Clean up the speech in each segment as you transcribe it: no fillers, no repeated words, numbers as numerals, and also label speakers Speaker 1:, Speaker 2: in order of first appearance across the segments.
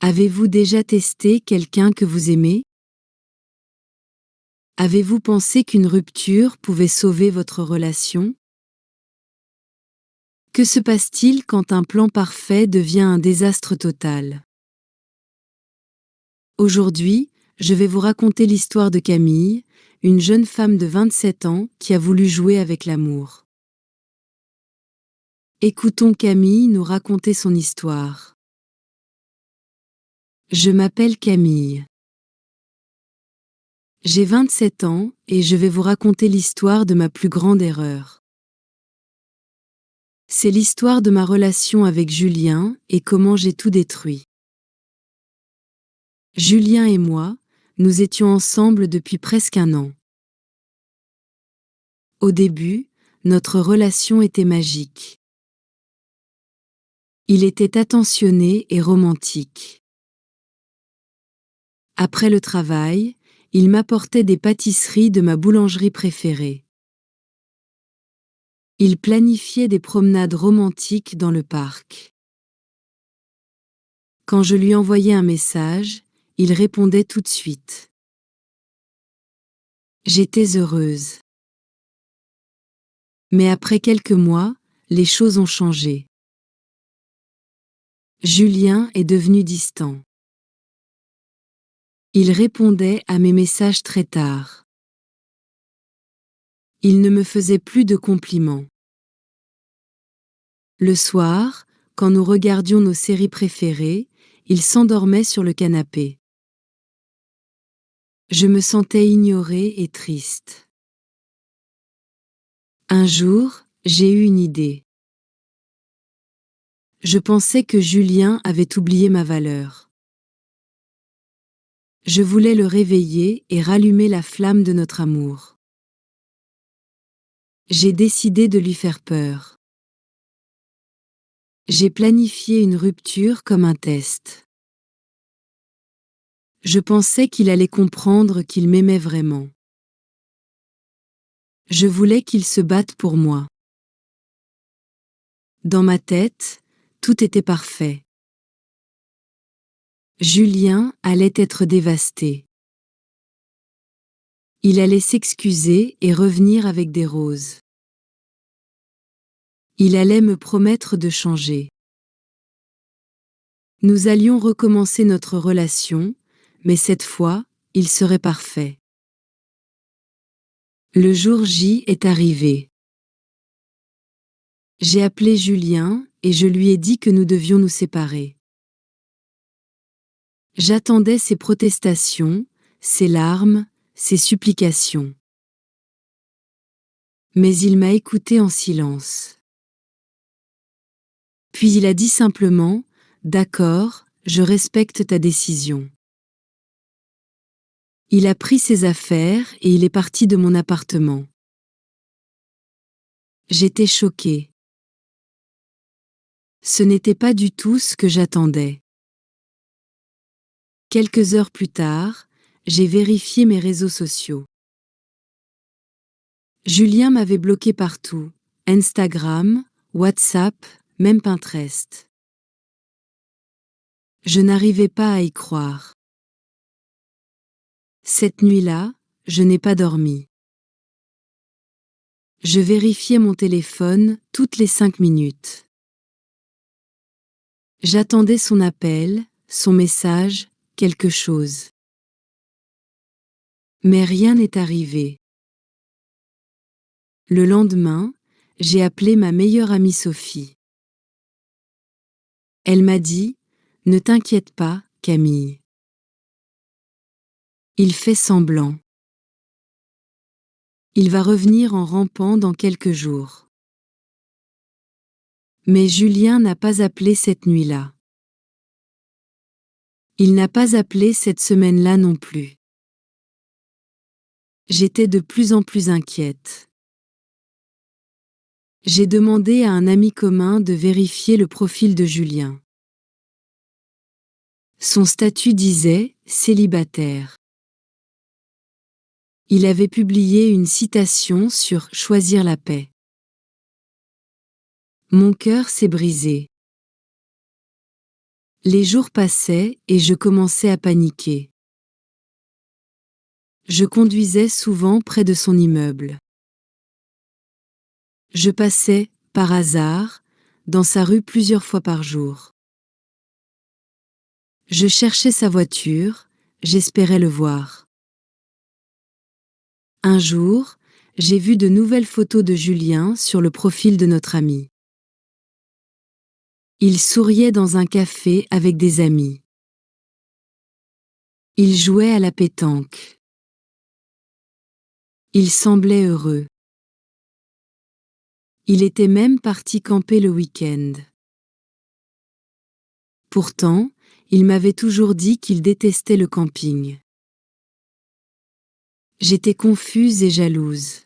Speaker 1: Avez-vous déjà testé quelqu'un que vous aimez? Avez-vous pensé qu'une rupture pouvait sauver votre relation? Que se passe-t-il quand un plan parfait devient un désastre total? Aujourd'hui, je vais vous raconter l'histoire de Camille, une jeune femme de 27 ans qui a voulu jouer avec l'amour. Écoutons Camille nous raconter son histoire. Je m'appelle Camille. J'ai 27 ans et je vais vous raconter l'histoire de ma plus grande erreur. C'est l'histoire de ma relation avec Julien et comment j'ai tout détruit. Julien et moi, nous étions ensemble depuis presque un an. Au début, notre relation était magique. Il était attentionné et romantique. Après le travail, il m'apportait des pâtisseries de ma boulangerie préférée. Il planifiait des promenades romantiques dans le parc. Quand je lui envoyais un message, il répondait tout de suite. J'étais heureuse. Mais après quelques mois, les choses ont changé. Julien est devenu distant. Il répondait à mes messages très tard. Il ne me faisait plus de compliments. Le soir, quand nous regardions nos séries préférées, il s'endormait sur le canapé. Je me sentais ignorée et triste. Un jour, j'ai eu une idée. Je pensais que Julien avait oublié ma valeur. Je voulais le réveiller et rallumer la flamme de notre amour. J'ai décidé de lui faire peur. J'ai planifié une rupture comme un test. Je pensais qu'il allait comprendre qu'il m'aimait vraiment. Je voulais qu'il se batte pour moi. Dans ma tête, tout était parfait. Julien allait être dévasté. Il allait s'excuser et revenir avec des roses. Il allait me promettre de changer. Nous allions recommencer notre relation, mais cette fois, il serait parfait. Le jour J est arrivé. J'ai appelé Julien et je lui ai dit que nous devions nous séparer. J'attendais ses protestations, ses larmes, ses supplications. Mais il m'a écouté en silence. Puis il a dit simplement « D'accord, je respecte ta décision ». Il a pris ses affaires et il est parti de mon appartement. J'étais choquée. Ce n'était pas du tout ce que j'attendais. Quelques heures plus tard, j'ai vérifié mes réseaux sociaux. Julien m'avait bloqué partout, Instagram, WhatsApp, même Pinterest. Je n'arrivais pas à y croire. Cette nuit-là, je n'ai pas dormi. Je vérifiais mon téléphone toutes les 5 minutes. J'attendais son appel, son message, quelque chose. Mais rien n'est arrivé. Le lendemain, j'ai appelé ma meilleure amie Sophie. Elle m'a dit « Ne t'inquiète pas, Camille. Il fait semblant. Il va revenir en rampant dans quelques jours. » Mais Julien n'a pas appelé cette nuit-là. Il n'a pas appelé cette semaine-là non plus. J'étais de plus en plus inquiète. J'ai demandé à un ami commun de vérifier le profil de Julien. Son statut disait « célibataire ». Il avait publié une citation sur « choisir la paix ». Mon cœur s'est brisé. Les jours passaient et je commençais à paniquer. Je conduisais souvent près de son immeuble. Je passais, par hasard, dans sa rue plusieurs fois par jour. Je cherchais sa voiture, j'espérais le voir. Un jour, j'ai vu de nouvelles photos de Julien sur le profil de notre ami. Il souriait dans un café avec des amis. Il jouait à la pétanque. Il semblait heureux. Il était même parti camper le week-end. Pourtant, il m'avait toujours dit qu'il détestait le camping. J'étais confuse et jalouse.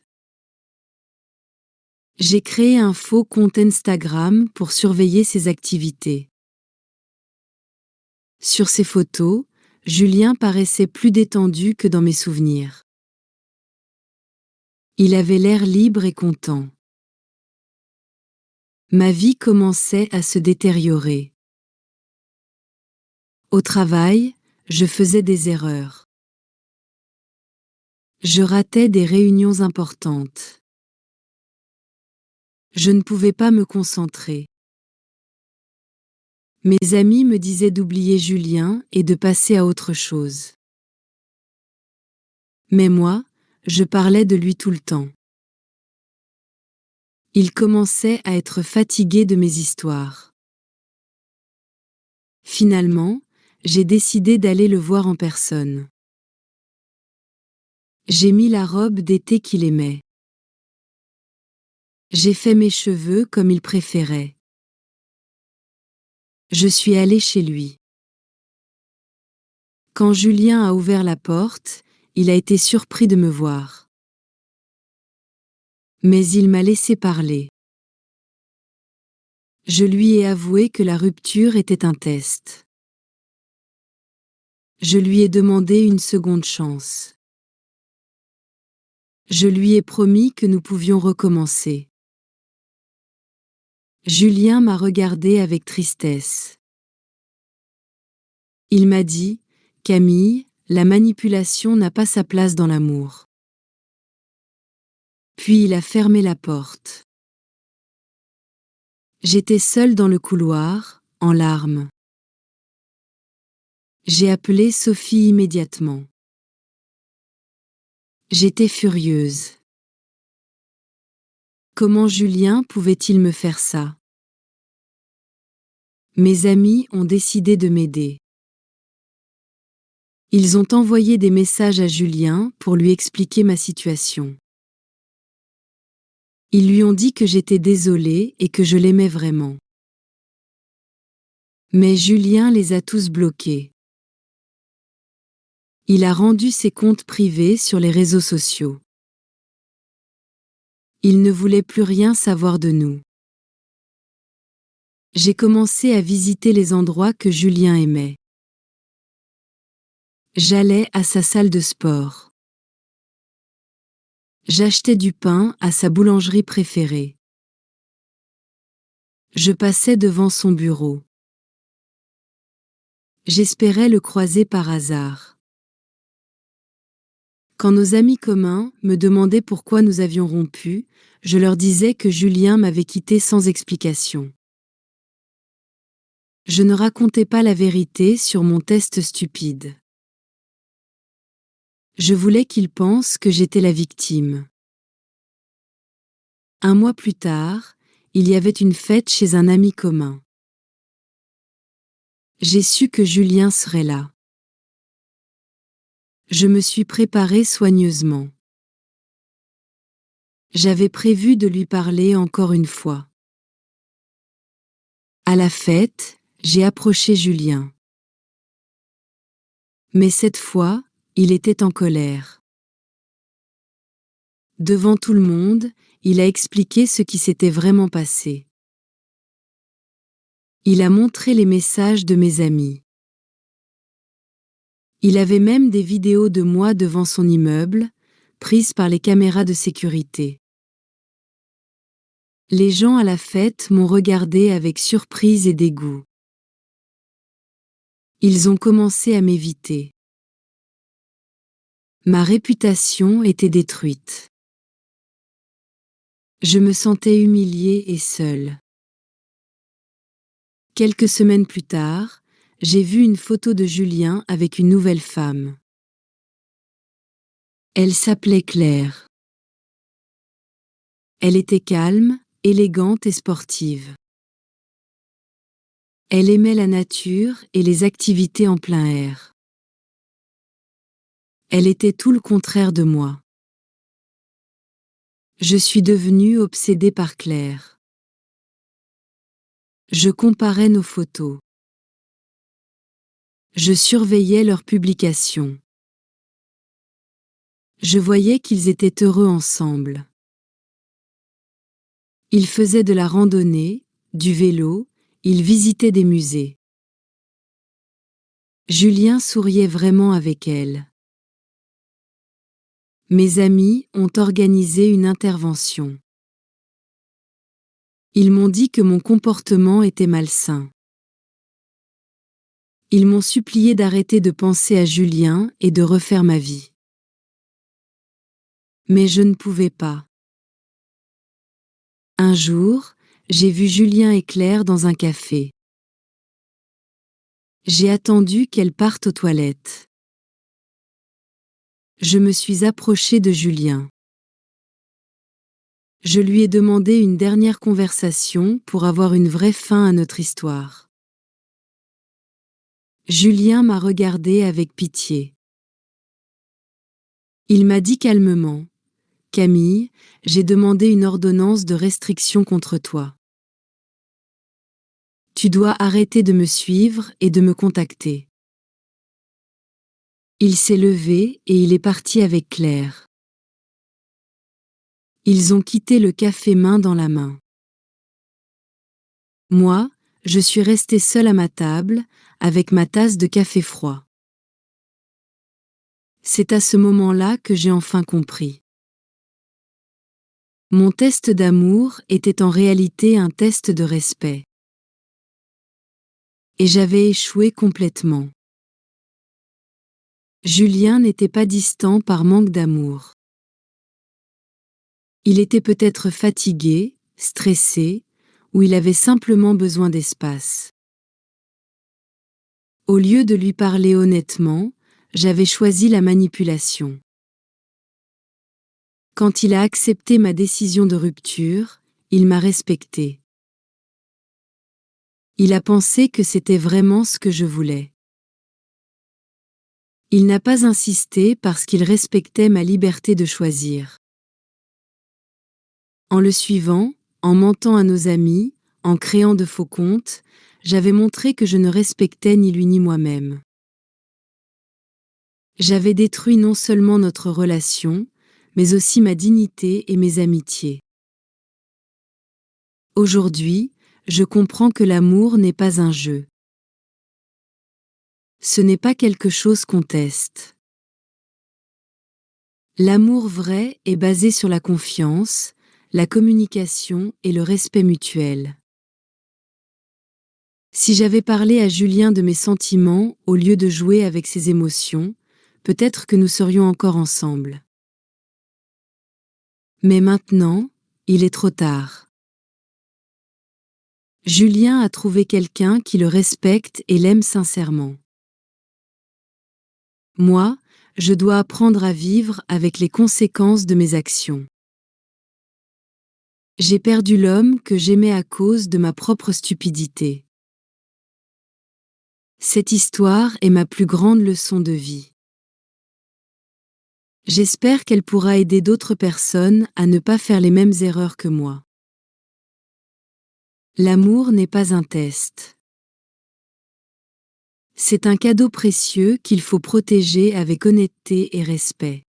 Speaker 1: J'ai créé un faux compte Instagram pour surveiller ses activités. Sur ces photos, Julien paraissait plus détendu que dans mes souvenirs. Il avait l'air libre et content. Ma vie commençait à se détériorer. Au travail, je faisais des erreurs. Je ratais des réunions importantes. Je ne pouvais pas me concentrer. Mes amis me disaient d'oublier Julien et de passer à autre chose. Mais moi, je parlais de lui tout le temps. Il commençait à être fatigué de mes histoires. Finalement, j'ai décidé d'aller le voir en personne. J'ai mis la robe d'été qu'il aimait. J'ai fait mes cheveux comme il préférait. Je suis allée chez lui. Quand Julien a ouvert la porte, il a été surpris de me voir. Mais il m'a laissé parler. Je lui ai avoué que la rupture était un test. Je lui ai demandé une seconde chance. Je lui ai promis que nous pouvions recommencer. Julien m'a regardé avec tristesse. Il m'a dit, « Camille, la manipulation n'a pas sa place dans l'amour. » Puis il a fermé la porte. J'étais seule dans le couloir, en larmes. J'ai appelé Sophie immédiatement. J'étais furieuse. Comment Julien pouvait-il me faire ça? Mes amis ont décidé de m'aider. Ils ont envoyé des messages à Julien pour lui expliquer ma situation. Ils lui ont dit que j'étais désolée et que je l'aimais vraiment. Mais Julien les a tous bloqués. Il a rendu ses comptes privés sur les réseaux sociaux. Il ne voulait plus rien savoir de nous. J'ai commencé à visiter les endroits que Julien aimait. J'allais à sa salle de sport. J'achetais du pain à sa boulangerie préférée. Je passais devant son bureau. J'espérais le croiser par hasard. Quand nos amis communs me demandaient pourquoi nous avions rompu, je leur disais que Julien m'avait quitté sans explication. Je ne racontais pas la vérité sur mon test stupide. Je voulais qu'ils pensent que j'étais la victime. Un mois plus tard, il y avait une fête chez un ami commun. J'ai su que Julien serait là. Je me suis préparée soigneusement. J'avais prévu de lui parler encore une fois. À la fête, j'ai approché Julien. Mais cette fois, il était en colère. Devant tout le monde, il a expliqué ce qui s'était vraiment passé. Il a montré les messages de mes amis. Il avait même des vidéos de moi devant son immeuble, prises par les caméras de sécurité. Les gens à la fête m'ont regardé avec surprise et dégoût. Ils ont commencé à m'éviter. Ma réputation était détruite. Je me sentais humiliée et seule. Quelques semaines plus tard, j'ai vu une photo de Julien avec une nouvelle femme. Elle s'appelait Claire. Elle était calme, élégante et sportive. Elle aimait la nature et les activités en plein air. Elle était tout le contraire de moi. Je suis devenue obsédée par Claire. Je comparais nos photos. Je surveillais leurs publications. Je voyais qu'ils étaient heureux ensemble. Ils faisaient de la randonnée, du vélo, ils visitaient des musées. Julien souriait vraiment avec elle. Mes amis ont organisé une intervention. Ils m'ont dit que mon comportement était malsain. Ils m'ont supplié d'arrêter de penser à Julien et de refaire ma vie. Mais je ne pouvais pas. Un jour, j'ai vu Julien et Claire dans un café. J'ai attendu qu'elles partent aux toilettes. Je me suis approchée de Julien. Je lui ai demandé une dernière conversation pour avoir une vraie fin à notre histoire. Julien m'a regardée avec pitié. Il m'a dit calmement: « Camille, j'ai demandé une ordonnance de restriction contre toi. Tu dois arrêter de me suivre et de me contacter. » Il s'est levé et il est parti avec Claire. Ils ont quitté le café main dans la main. Moi, je suis restée seule à ma table, avec ma tasse de café froid. C'est à ce moment-là que j'ai enfin compris. Mon test d'amour était en réalité un test de respect. Et j'avais échoué complètement. Julien n'était pas distant par manque d'amour. Il était peut-être fatigué, stressé, ou il avait simplement besoin d'espace. Au lieu de lui parler honnêtement, j'avais choisi la manipulation. Quand il a accepté ma décision de rupture, il m'a respectée. Il a pensé que c'était vraiment ce que je voulais. Il n'a pas insisté parce qu'il respectait ma liberté de choisir. En le suivant, en mentant à nos amis, en créant de faux comptes, j'avais montré que je ne respectais ni lui ni moi-même. J'avais détruit non seulement notre relation, mais aussi ma dignité et mes amitiés. Aujourd'hui, je comprends que l'amour n'est pas un jeu. Ce n'est pas quelque chose qu'on teste. L'amour vrai est basé sur la confiance, la communication et le respect mutuel. Si j'avais parlé à Julien de mes sentiments au lieu de jouer avec ses émotions, peut-être que nous serions encore ensemble. Mais maintenant, il est trop tard. Julien a trouvé quelqu'un qui le respecte et l'aime sincèrement. Moi, je dois apprendre à vivre avec les conséquences de mes actions. J'ai perdu l'homme que j'aimais à cause de ma propre stupidité. Cette histoire est ma plus grande leçon de vie. J'espère qu'elle pourra aider d'autres personnes à ne pas faire les mêmes erreurs que moi. L'amour n'est pas un test. C'est un cadeau précieux qu'il faut protéger avec honnêteté et respect.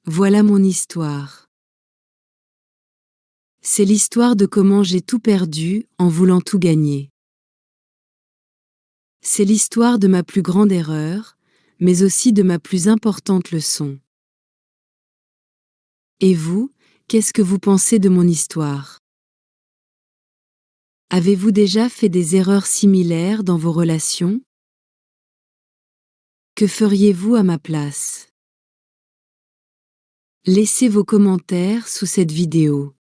Speaker 1: Voilà mon histoire. C'est l'histoire de comment j'ai tout perdu en voulant tout gagner. C'est l'histoire de ma plus grande erreur, mais aussi de ma plus importante leçon. Et vous, qu'est-ce que vous pensez de mon histoire ? Avez-vous déjà fait des erreurs similaires dans vos relations? Que feriez-vous à ma place? Laissez vos commentaires sous cette vidéo.